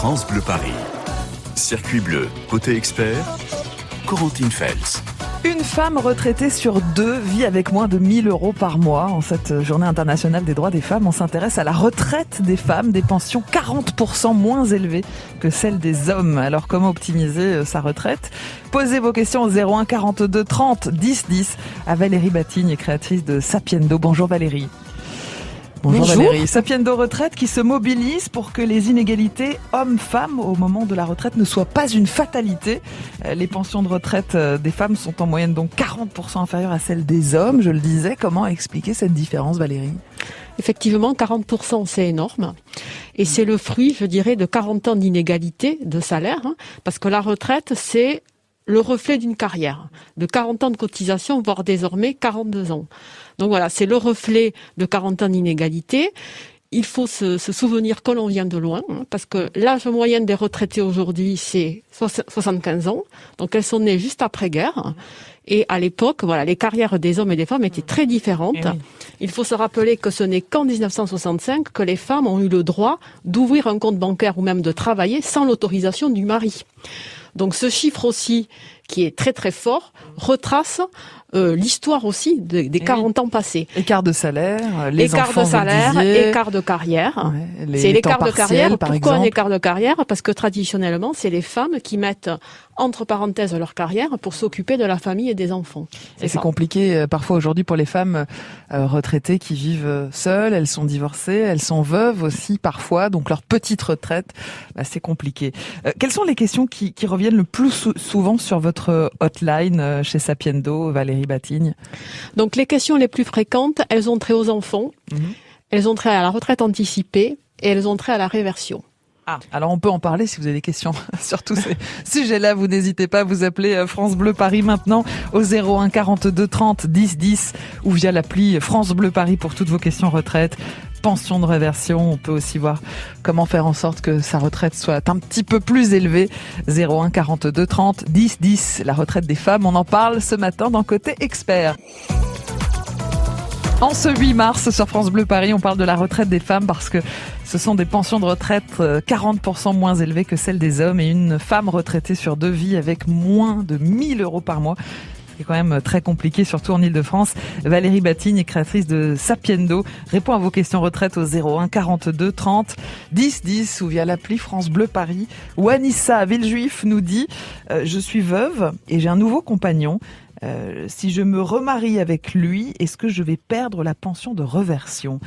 France Bleu Paris. Circuit bleu, côté expert, Corentine Fels. Une femme retraitée sur deux vit avec moins de 1 000 € par mois. En cette journée internationale des droits des femmes, on s'intéresse à la retraite des femmes, des pensions 40% moins élevées que celles des hommes. Alors comment optimiser sa retraite ? Posez vos questions au 01 42 30 10 10 à Valérie Batigne, créatrice de Sapiendo. Bonjour Valérie. Bonjour Valérie. Sapiendo Retraite qui se mobilise pour que les inégalités hommes-femmes au moment de la retraite ne soient pas une fatalité. Les pensions de retraite des femmes sont en moyenne donc 40% inférieures à celles des hommes. Je le disais, comment expliquer cette différence Valérie ? Effectivement, 40% c'est énorme. Et c'est le fruit, je dirais, de 40 ans d'inégalité de salaire. Parce que la retraite, c'est le reflet d'une carrière, de 40 ans de cotisation, voire désormais 42 ans. Donc voilà, c'est le reflet de 40 ans d'inégalité. Il faut se souvenir que l'on vient de loin, parce que l'âge moyen des retraités aujourd'hui, c'est 75 ans. Donc elles sont nées juste après-guerre. Et à l'époque, voilà, les carrières des hommes et des femmes étaient très différentes. Oui. Il faut se rappeler que ce n'est qu'en 1965 que les femmes ont eu le droit d'ouvrir un compte bancaire ou même de travailler sans l'autorisation du mari. Donc ce chiffre aussi, qui est très très fort, retrace l'histoire aussi des 40 ans passés. Écart de salaire, les écart enfants, de salaire, écart de carrière. Ouais, c'est l'écart de carrière. Pourquoi exemple. Un écart de carrière ? Parce que traditionnellement, c'est les femmes qui mettent entre parenthèses leur carrière pour s'occuper de la famille et des enfants. C'est compliqué parfois aujourd'hui pour les femmes retraitées qui vivent seules, elles sont divorcées, elles sont veuves aussi parfois, donc leur petite retraite, c'est compliqué. Quelles sont les questions qui reviennent le plus souvent sur votre hotline chez Sapiendo, Valérie Batigne ? Donc les questions les plus fréquentes, elles ont trait aux enfants, elles ont trait à la retraite anticipée et elles ont trait à la réversion. Ah, alors on peut en parler si vous avez des questions sur tous ces sujets-là. Vous n'hésitez pas à vous appeler France Bleu Paris maintenant au 01 42 30 10 10 ou via l'appli France Bleu Paris pour toutes vos questions retraite, pension de réversion. On peut aussi voir comment faire en sorte que sa retraite soit un petit peu plus élevée. 01 42 30 10 10, la retraite des femmes. On en parle ce matin dans Côté Expert. En ce 8 mars, sur France Bleu Paris, on parle de la retraite des femmes parce que ce sont des pensions de retraite 40% moins élevées que celles des hommes et une femme retraitée sur deux vit avec moins de 1 000 € par mois. C'est quand même très compliqué, surtout en Ile-de-France. Valérie Batigne, créatrice de Sapiendo, répond à vos questions retraite au 01 42 30 10 10 ou via l'appli France Bleu Paris. Ou Anissa à Villejuif nous dit « Je suis veuve et j'ai un nouveau compagnon. Si je me remarie avec lui, est-ce que je vais perdre la pension de réversion ?»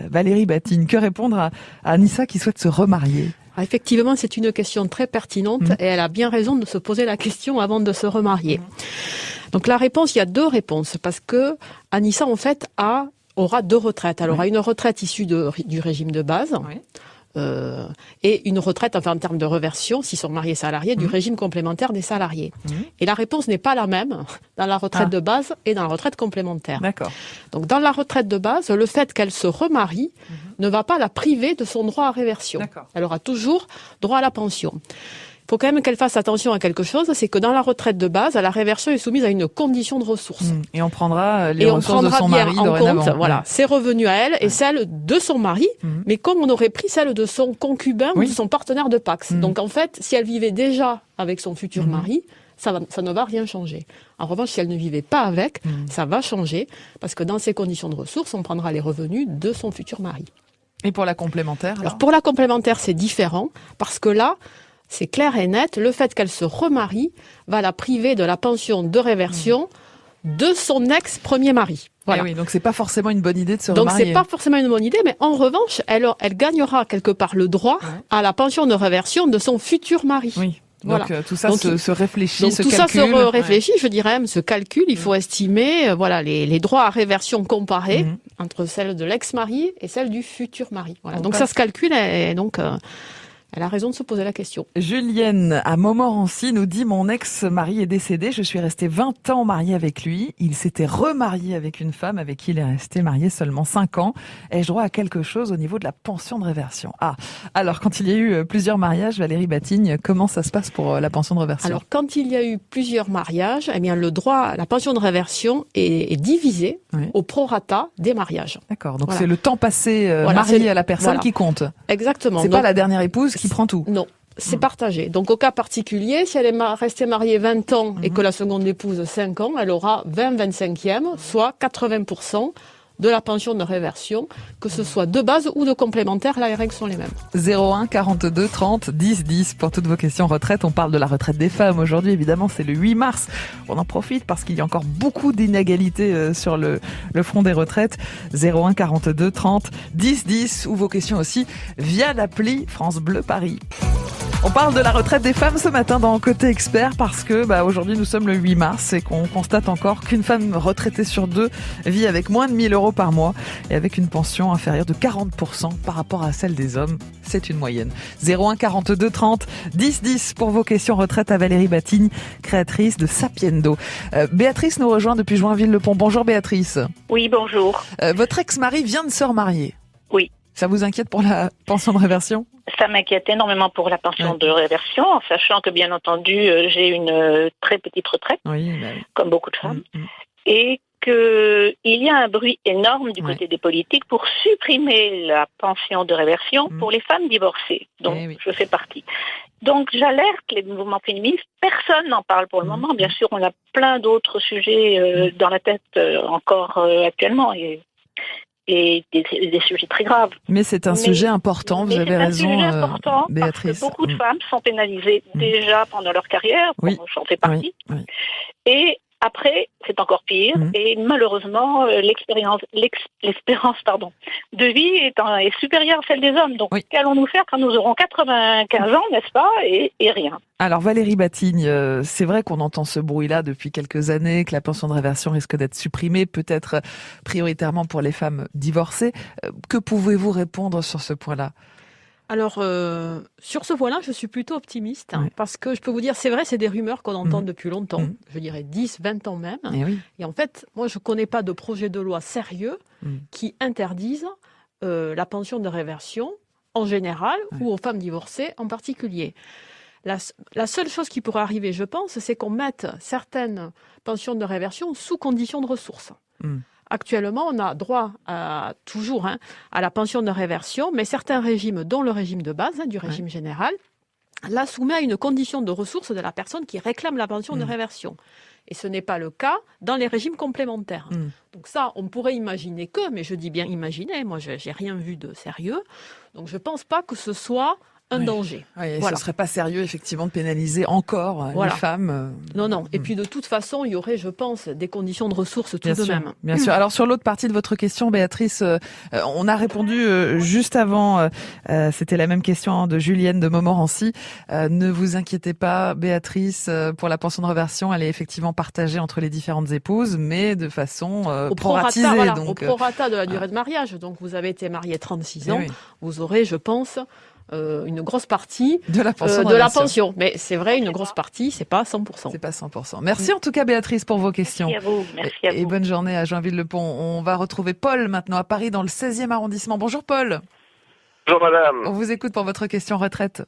Valérie Batigne, que répondre à Anissa qui souhaite se remarier ? Effectivement, c'est une question très pertinente et elle a bien raison de se poser la question avant de se remarier. Donc la réponse, il y a deux réponses parce que Anissa en fait aura deux retraites. Elle aura une retraite issue du régime de base. Et une retraite, enfin en termes de réversion, s'ils sont mariés salariés, du régime complémentaire des salariés. Et la réponse n'est pas la même dans la retraite de base et dans la retraite complémentaire. D'accord. Donc dans la retraite de base, le fait qu'elle se remarie ne va pas la priver de son droit à réversion. D'accord. Elle aura toujours droit à la pension. Il faut quand même qu'elle fasse attention à quelque chose, c'est que dans la retraite de base, la réversion est soumise à une condition de ressources. Et on prendra les ressources de son mari dorénavant. Compte, voilà, ses revenus à elle et celles de son mari, mais comme on aurait pris celles de son concubin ou de son partenaire de Pacs. Donc en fait, si elle vivait déjà avec son futur mari, ça ne va rien changer. En revanche, si elle ne vivait pas avec, ça va changer, parce que dans ces conditions de ressources, on prendra les revenus de son futur mari. Et pour la complémentaire alors pour la complémentaire, c'est différent, parce que là, c'est clair et net, le fait qu'elle se remarie va la priver de la pension de réversion de son ex-premier mari. Voilà. Oui, donc c'est pas forcément une bonne idée de se remarier. Donc c'est pas forcément une bonne idée, mais en revanche, elle gagnera quelque part le droit à la pension de réversion de son futur mari. Oui. Donc voilà. tout ça se réfléchit, donc se tout calcule. Ça se réfléchit, je dirais même se calcule. Il faut estimer les droits à réversion comparés entre celles de l'ex-mari et celles du futur mari. Voilà. Donc ça se calcule et donc elle a raison de se poser la question. Julienne, à Montmorency, nous dit « Mon ex-mari est décédé, je suis restée 20 ans mariée avec lui. Il s'était remarié avec une femme avec qui il est resté marié seulement 5 ans. Ai-je droit à quelque chose au niveau de la pension de réversion ?» Ah, alors quand il y a eu plusieurs mariages, Valérie Batigne, comment ça se passe pour la pension de réversion ? Alors quand il y a eu plusieurs mariages, eh bien le droit à la pension de réversion est divisé au prorata des mariages. D'accord, donc c'est le temps passé marié à la personne qui compte. Exactement. C'est pas la dernière épouse qui prend tout. Non. C'est partagé. Donc, au cas particulier, si elle est restée mariée 20 ans et que la seconde épouse 5 ans, elle aura 20/25e, soit 80% de la pension de réversion, que ce soit de base ou de complémentaire, là, les règles sont les mêmes. 01 42 30 10 10 pour toutes vos questions retraite. On parle de la retraite des femmes aujourd'hui, évidemment, c'est le 8 mars. On en profite parce qu'il y a encore beaucoup d'inégalités sur le front des retraites. 01 42 30 10 10 ou vos questions aussi via l'appli France Bleu Paris. On parle de la retraite des femmes ce matin dans Côté Expert parce que aujourd'hui nous sommes le 8 mars et qu'on constate encore qu'une femme retraitée sur 2 vit avec moins de 1 000 euros par mois et avec une pension inférieure de 40% par rapport à celle des hommes. C'est une moyenne. 01 42 30 10 10 pour vos questions retraite à Valérie Batigne, créatrice de Sapiendo. Béatrice nous rejoint depuis Joinville-le-Pont. Bonjour Béatrice. Oui, bonjour. Votre ex-mari vient de se remarier. Oui. Ça vous inquiète pour la pension de réversion ? Ça m'inquiète énormément pour la pension de réversion, en sachant que, bien entendu, j'ai une très petite retraite, comme beaucoup de femmes, et qu'il y a un bruit énorme du côté des politiques pour supprimer la pension de réversion pour les femmes divorcées. Donc, je fais partie. Donc, j'alerte les mouvements féministes. Personne n'en parle pour le moment. Bien sûr, on a plein d'autres sujets dans la tête encore actuellement, et des sujets très graves. Mais c'est un sujet important, vous avez raison, c'est un sujet important Béatrice. Parce que beaucoup de femmes sont pénalisées déjà pendant leur carrière, j'en fais partie, et après, c'est encore pire, et malheureusement, l'espérance de vie est supérieure à celle des hommes. Donc, qu'allons-nous faire quand nous aurons 95 ans, n'est-ce pas, et rien. Alors Valérie Batigne, c'est vrai qu'on entend ce bruit-là depuis quelques années, que la pension de réversion risque d'être supprimée, peut-être prioritairement pour les femmes divorcées. Que pouvez-vous répondre sur ce point-là ? Alors, sur ce point-là, je suis plutôt optimiste, parce que je peux vous dire, c'est vrai, c'est des rumeurs qu'on entend depuis longtemps, je dirais 10, 20 ans même. Et en fait, moi, je ne connais pas de projet de loi sérieux qui interdise la pension de réversion en général ou aux femmes divorcées en particulier. La seule chose qui pourrait arriver, je pense, c'est qu'on mette certaines pensions de réversion sous condition de ressources. Actuellement, on a droit toujours à la pension de réversion, mais certains régimes, dont le régime de base, du régime général, la soumet à une condition de ressources de la personne qui réclame la pension de réversion. Et ce n'est pas le cas dans les régimes complémentaires. Donc ça, on pourrait imaginer que, mais je dis bien imaginer, moi je n'ai rien vu de sérieux, donc je ne pense pas que ce soit un danger. Ce ne serait pas sérieux, effectivement, de pénaliser encore les femmes. Non. Et puis, de toute façon, il y aurait, je pense, des conditions de ressources tout de même. Bien sûr. Alors, sur l'autre partie de votre question, Béatrice, on a répondu juste avant, c'était la même question de Julienne de Montmorency. Ne vous inquiétez pas, Béatrice, pour la pension de réversion, elle est effectivement partagée entre les différentes épouses, mais de façon proratisée. Au prorata de la durée de mariage. Donc, vous avez été marié 36 ans, vous aurez, je pense... une grosse partie de la pension. Mais c'est vrai, une grosse partie, c'est pas 100%. C'est pas 100%. Merci en tout cas Béatrice pour vos questions. Merci à vous. Merci à vous. Et bonne journée à Joinville-le-Pont. On va retrouver Paul maintenant à Paris dans le 16e arrondissement. Bonjour Paul. Bonjour madame. On vous écoute pour votre question retraite.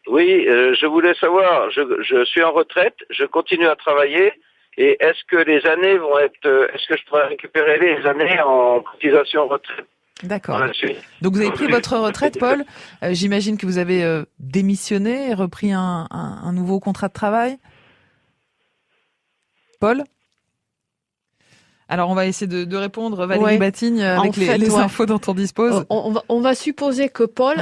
Oui, je voulais savoir, je suis en retraite, je continue à travailler et est-ce que les années vont être, est-ce que je pourrais récupérer les années en cotisation retraite? D'accord. Donc vous avez pris votre retraite, Paul. J'imagine que vous avez démissionné et repris un nouveau contrat de travail. Paul ? Alors on va essayer de répondre, Valérie Batigne, avec les infos dont on dispose. On va supposer que Paul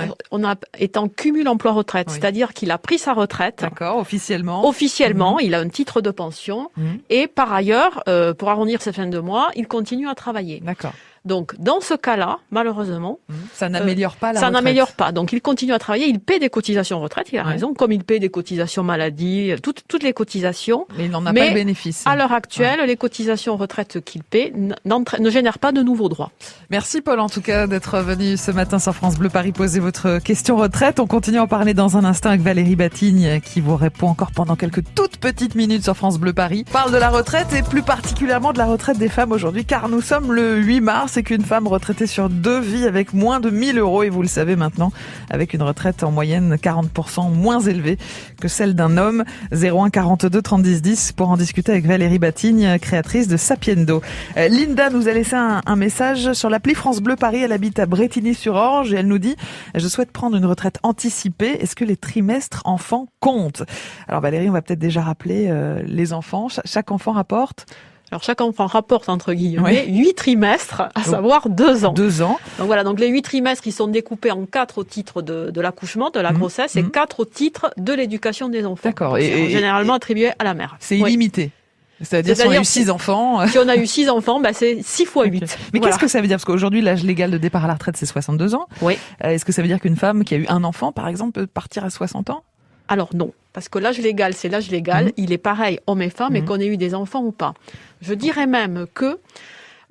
est en cumul emploi-retraite, c'est-à-dire qu'il a pris sa retraite. D'accord, officiellement. Officiellement, il a un titre de pension et par ailleurs, pour arrondir ses fins de mois, il continue à travailler. D'accord. Donc, dans ce cas-là, malheureusement... ça n'améliore pas la retraite. Ça n'améliore pas. Donc, il continue à travailler, il paie des cotisations retraite, il a raison, comme il paie des cotisations maladie, toutes les cotisations. Mais il n'en a pas le bénéfice. À l'heure actuelle, les cotisations retraite qu'il paie ne génèrent pas de nouveaux droits. Merci Paul, en tout cas, d'être venu ce matin sur France Bleu Paris poser votre question retraite. On continue à en parler dans un instant avec Valérie Batigne, qui vous répond encore pendant quelques toutes petites minutes sur France Bleu Paris. On parle de la retraite et plus particulièrement de la retraite des femmes aujourd'hui, car nous sommes le 8 mars c'est qu'une femme retraitée sur 2 vit avec moins de 1 000 euros, et vous le savez maintenant, avec une retraite en moyenne 40% moins élevée que celle d'un homme. 01 42 30 10 10 pour en discuter avec Valérie Batigne, créatrice de Sapiendo. Linda nous a laissé un message sur l'appli France Bleu Paris. Elle habite à Brétigny-sur-Orge et elle nous dit « Je souhaite prendre une retraite anticipée. Est-ce que les trimestres enfants comptent ?» Alors Valérie, on va peut-être déjà rappeler les enfants. Chaque enfant rapporte ? Alors, chaque enfant rapporte, entre guillemets, 8 trimestres, à savoir 2 ans. 2 ans. Donc voilà, donc les 8 trimestres, ils sont découpés en 4 au titre de l'accouchement, de la grossesse, et 4 au titre de l'éducation des enfants. D'accord. Et généralement attribué à la mère. C'est illimité. C'est-à-dire si on a eu 6 enfants... Si on a eu 6 enfants, c'est 6 fois 8. Okay. Mais qu'est-ce que ça veut dire ? Parce qu'aujourd'hui, l'âge légal de départ à la retraite, c'est 62 ans. Oui. Est-ce que ça veut dire qu'une femme qui a eu un enfant, par exemple, peut partir à 60 ans ? Alors non, parce que l'âge légal, c'est l'âge légal. Il est pareil, hommes et femmes, et qu'on ait eu des enfants ou pas. Je dirais même que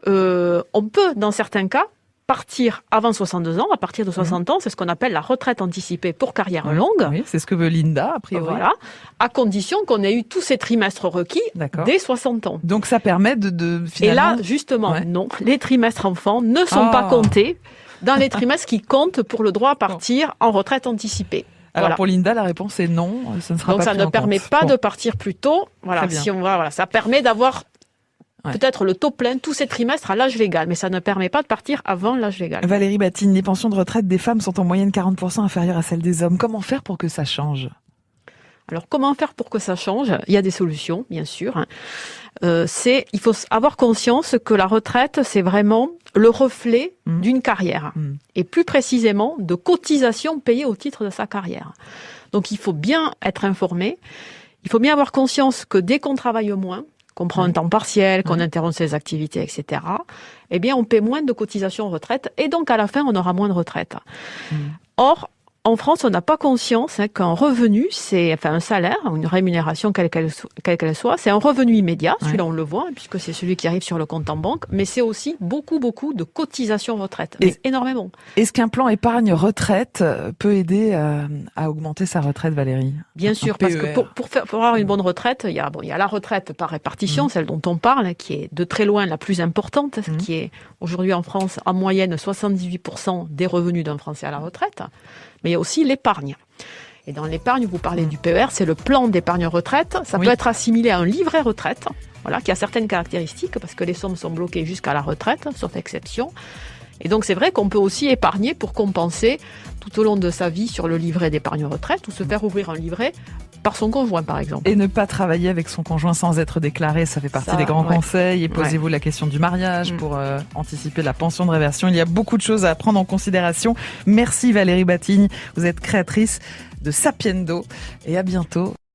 on peut, dans certains cas, partir avant 62 ans, à partir de 60 ans, c'est ce qu'on appelle la retraite anticipée pour carrière longue. Oui, c'est ce que veut Linda, a priori. Voilà, à condition qu'on ait eu tous ces trimestres requis dès 60 ans. Donc ça permet de finalement... Et là, justement, non, les trimestres enfants ne sont pas comptés dans les trimestres qui comptent pour le droit à partir en retraite anticipée. Alors pour Linda, la réponse est non, ça ne sera donc pas ça pris ne en permet compte. pas de partir plus tôt. Voilà, si on va, ça permet d'avoir peut-être le taux plein tous ces trimestres à l'âge légal, mais ça ne permet pas de partir avant l'âge légal. Valérie Batigne, les pensions de retraite des femmes sont en moyenne 40% inférieures à celles des hommes. Comment faire pour que ça change ? Alors comment faire pour que ça change ? Il y a des solutions, bien sûr. Il faut avoir conscience que la retraite, c'est vraiment le reflet d'une carrière, et plus précisément de cotisations payées au titre de sa carrière. Donc il faut bien être informé, il faut bien avoir conscience que dès qu'on travaille moins, qu'on prend un temps partiel, qu'on interrompt ses activités, etc., eh bien on paie moins de cotisations retraite, et donc à la fin on aura moins de retraite. Or, en France, on n'a pas conscience qu'un revenu, un salaire, une rémunération quelle qu'elle soit, c'est un revenu immédiat. Celui-là, on le voit, puisque c'est celui qui arrive sur le compte en banque. Mais c'est aussi beaucoup de cotisations retraite. Énormément. Est-ce qu'un plan épargne retraite peut aider à augmenter sa retraite, Valérie ? Bien sûr, parce que pour avoir une bonne retraite, il y a la retraite par répartition, celle dont on parle, qui est de très loin la plus importante, qui est aujourd'hui en France, en moyenne, 78% des revenus d'un Français à la retraite. Mais il y a aussi l'épargne. Et dans l'épargne, vous parlez du PER, c'est le plan d'épargne retraite. Ça peut être assimilé à un livret retraite, qui a certaines caractéristiques, parce que les sommes sont bloquées jusqu'à la retraite, sauf exception. Et donc c'est vrai qu'on peut aussi épargner pour compenser tout au long de sa vie sur le livret d'épargne retraite, ou se faire ouvrir un livret par son conjoint, par exemple. Et ne pas travailler avec son conjoint sans être déclaré, ça fait partie des grands conseils. Et posez-vous la question du mariage pour anticiper la pension de réversion. Il y a beaucoup de choses à prendre en considération. Merci Valérie Batigne, vous êtes créatrice de Sapiendo. Et à bientôt